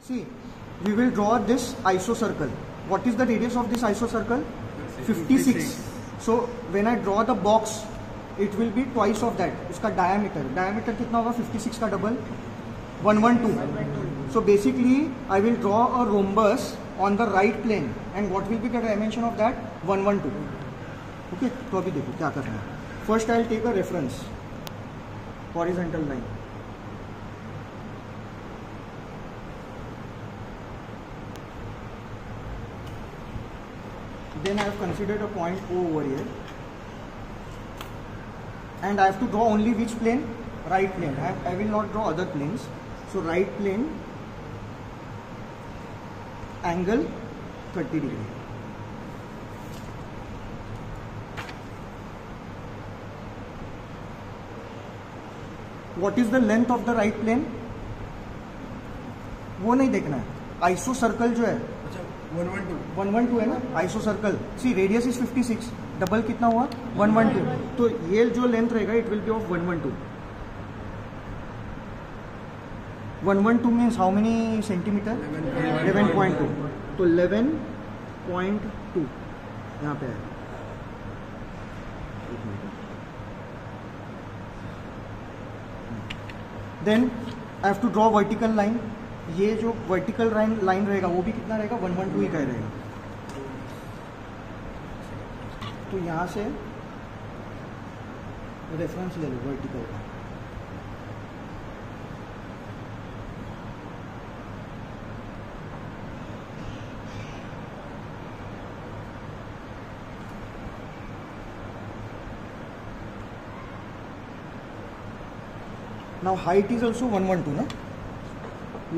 See, we will draw this isocircle. What is the radius of this isocircle? 56. So when I draw the box, it will be twice of that. इसका diameter कितना होगा? 56 का double 112. So basically, I will draw a rhombus on the right plane, and what will be the dimension of that? 112. Okay, तो अभी देखो क्या करना है. First, I will take a reference, horizontal line. Then I have considered a point O over here, and I have to draw only which plane? Right plane. I will not draw other planes. So right plane, angle 30 degree. What is the length of the right plane? वो नहीं देखना है. Iso circle जो है 112 है ना, iso circle. See radius is 56, double कितना हुआ? 112. तो ये जो लेंथ रहेगा it will be of 112. 112 means how many centimetre? 11.2. तो 11.2 यहाँ पे है. Then I have to draw vertical line. ये जो वर्टिकल लाइन रहेगा वो भी कितना रहेगा? 112 ही का रहेगा. तो यहाँ से रेफरेंस ले लो वर्टिकल का. Now height is also 112 ना,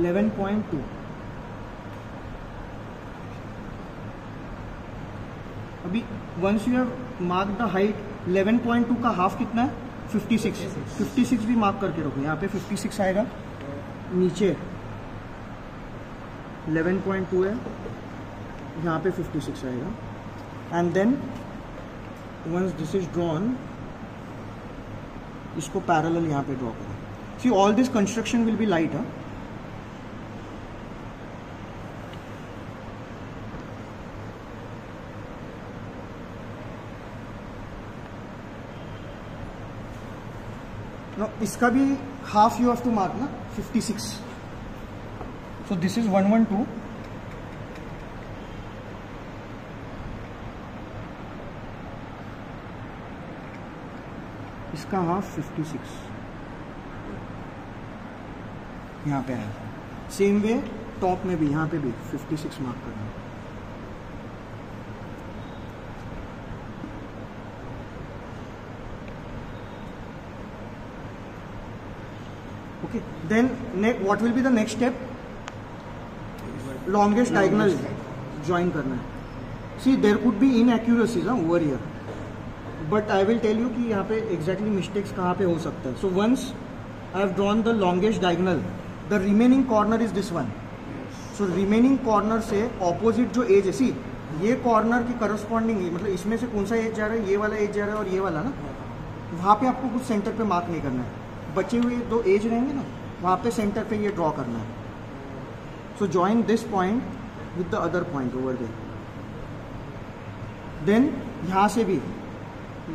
11.2. अभी once you have marked the height, 11.2 का हाफ कितना है? 56. 56 भी मार्क करके रखो. यहाँ पे 56 आएगा, नीचे 11.2 है, यहाँ पे 56 आएगा. And then once this is drawn, इसको पैरेलल यहाँ पे ड्रॉ करें. See, all this construction will be light, huh? Now, इसका भी half you have to mark ना, 56. So this is 112. इसका हाफ 56 यहाँ पे है. सेम वे टॉप में भी, यहाँ पे भी 56 मार्क करना है. Okay, then what will be the next step? Longest diagonal join करना है. See there could be inaccuracies over here, but I will tell you कि यहाँ पे एग्जैक्टली मिस्टेक्स कहाँ पे हो सकता है. So once I have drawn the longest diagonal, the remaining corner is this one. So remaining corner से opposite जो एज है, सी ये कॉर्नर की करस्पॉन्डिंग, मतलब इसमें से कौन सा एज जा रहा है? ये वाला एज जा रहा है और ये वाला ना. वहाँ पे आपको कुछ सेंटर पे मार्क नहीं करना है. बचे हुए दो एज रहेंगे ना, वहाँ पे सेंटर पे ये ड्रॉ करना है. So join this point with the other point over there. Then यहाँ से भी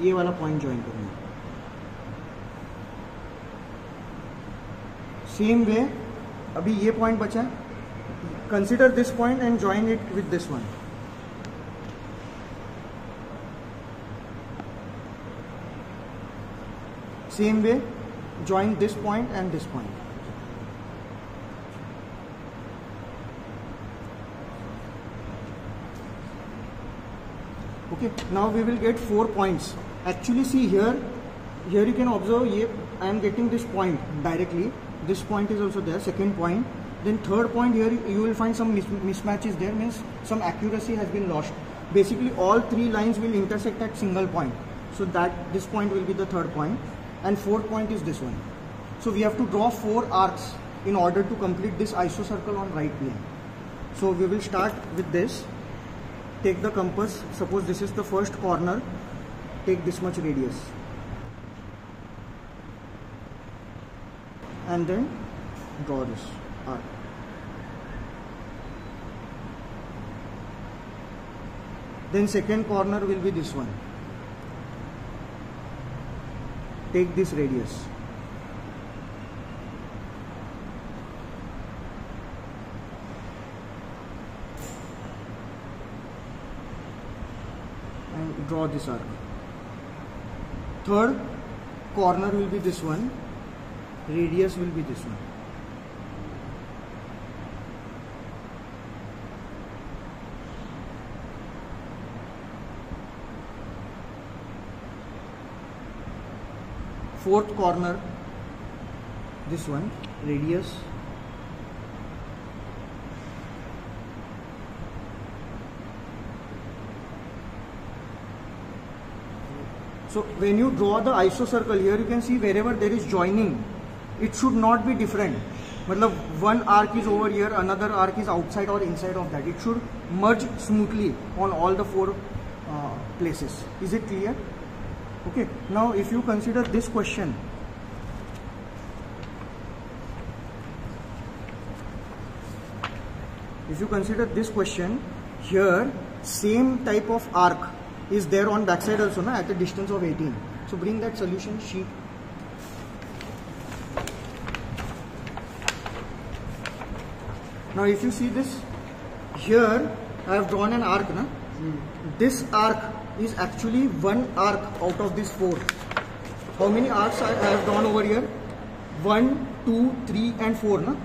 ये वाला पॉइंट ज्वाइन करना है. सेम वे अभी ये पॉइंट बचा है, consider this point and join it with this one. Same way join this point and this point. Okay, now we will get 4 points. Actually, see here you can observe, I am getting this point directly. This point is also there, second point. Then third point, here you will find some mismatches there, means some accuracy has been lost. Basically, all three lines will intersect at single point. So that this point will be the third point, and fourth point is this one. So we have to draw 4 arcs in order to complete this isocircle on right plane. So we will start with this. Take the compass, suppose this is the first corner, take this much radius, and then draw this arc. Then second corner will be this one. Take this radius. And draw this arc. Third corner will be this one. Radius will be this one. Fourth corner, this one, radius. So when you draw the isocircle, here you can see wherever there is joining, it should not be different. Matlab one arc is over here, another arc is outside or inside of that. It should merge smoothly on all the four places. Is it clear? Okay. Now if you consider this question, here same type of arc is there on backside also, na, at a distance of 18. So bring that solution sheet. Now if you see this, here I have drawn an arc, na? This arc is actually one arc out of these four. How many arcs I have drawn over here? 1, 2, 3 and 4, ना?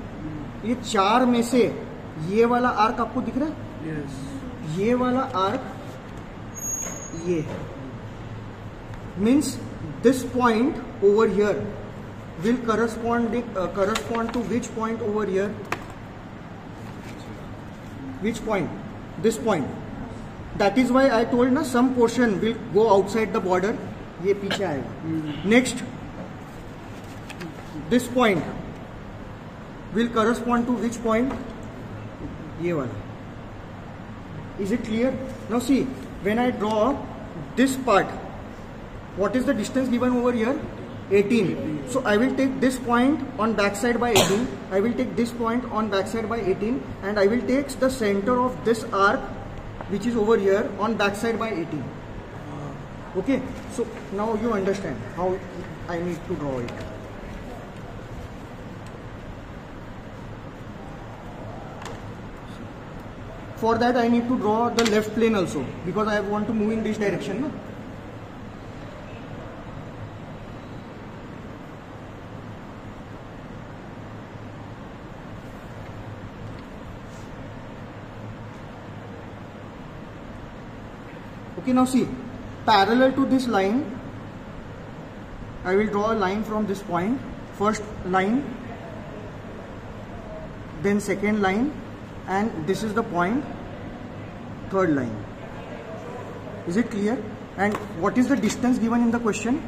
ये चार में से ये वाला arc आपको दिख रहा है? Yes. ये वाला आर्क ये means this point over here will correspond to which point over here? Which point? This point. That is why I told na some portion will go outside the border. ये पीछे आएगा. Next, this point will correspond to which point? ये वाला. Is it clear? Now see, when I draw this part, what is the distance given over here? 18. So I will take this point on backside by 18. I will take this point on backside by 18, and I will take the center of this arc, which is over here, on backside by 18. Okay. So now you understand how I need to draw it. For that I need to draw the left plane also, because I want to move in this direction, no? Okay, now see, parallel to this line, I will draw a line from this point. First line, then second line, and this is the point, third line. Is it clear? And what is the distance given in the question?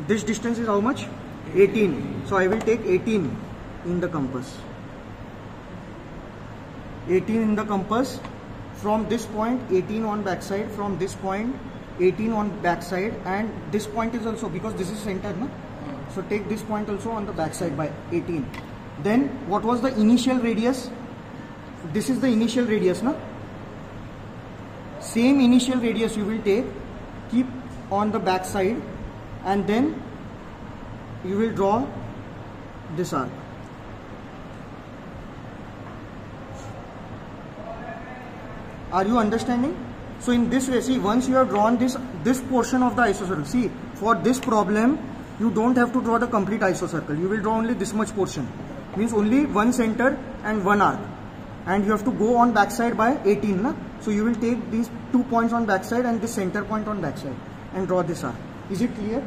This distance is how much? 18. So I will take 18 in the compass. 18 in the compass. From this point 18 on backside, from this point 18 on backside, and this point is also, because this is center, no? So take this point also on the backside by 18. Then what was the initial radius? This is the initial radius, no? Same initial radius you will take, keep on the backside, and then you will draw this arc. Are you understanding? So in this way, see, once you have drawn this portion of the isocircle, see, for this problem, you don't have to draw the complete isocircle. You will draw only this much portion. Means only one center and one arc. And you have to go on backside by 18, na? So you will take these 2 points on backside and this center point on backside and draw this arc. Is it clear?